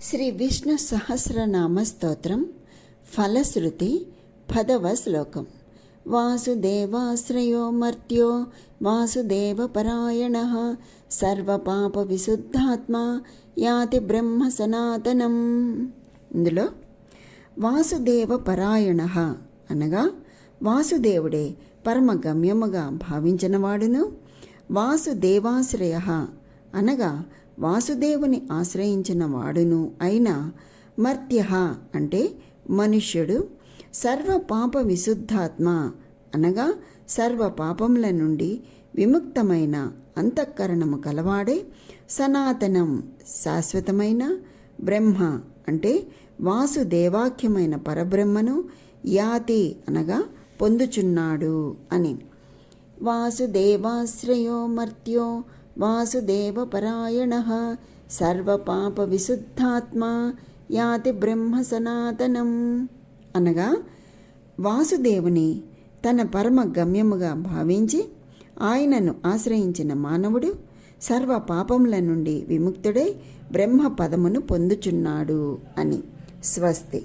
శ్రీ విష్ణు సహస్రనామ స్తోత్రం ఫలశ్రుతి 10వ శ్లోకం. వాసుదేవాశ్రయో మర్త్యో వాసుదేవపరాయణ సర్వపాప విశుద్ధాత్మ యాతి బ్రహ్మ సనాతనం. ఇందులో వాసుదేవపరాయణ అనగా వాసుదేవుడే పరమగమ్యముగా భావించినవాడును, వాసుదేవాశ్రయ అనగా వాసుదేవుని ఆశ్రయించిన వాడును అయిన మర్త్య అంటే మనుష్యుడు, సర్వ పాప విశుద్ధాత్మ అనగా సర్వ పాపముల నుండి విముక్తమైన అంతఃకరణము కలవాడే, సనాతనం శాశ్వతమైన, బ్రహ్మ అంటే వాసుదేవాఖ్యమైన పరబ్రహ్మను యాతి అనగా పొందుచున్నాడు అని. వాసుదేవాశ్రయో మర్త్యో వాసుదేవపరాయణ సర్వపాప విశుద్ధాత్మ యాతి బ్రహ్మ సనాతనం అనగా వాసుదేవుని తన పరమ గమ్యముగా భావించి ఆయనను ఆశ్రయించిన మానవుడు సర్వ పాపముల నుండి విముక్తుడై బ్రహ్మ పదమును పొందుచున్నాడు అని. స్వస్తి.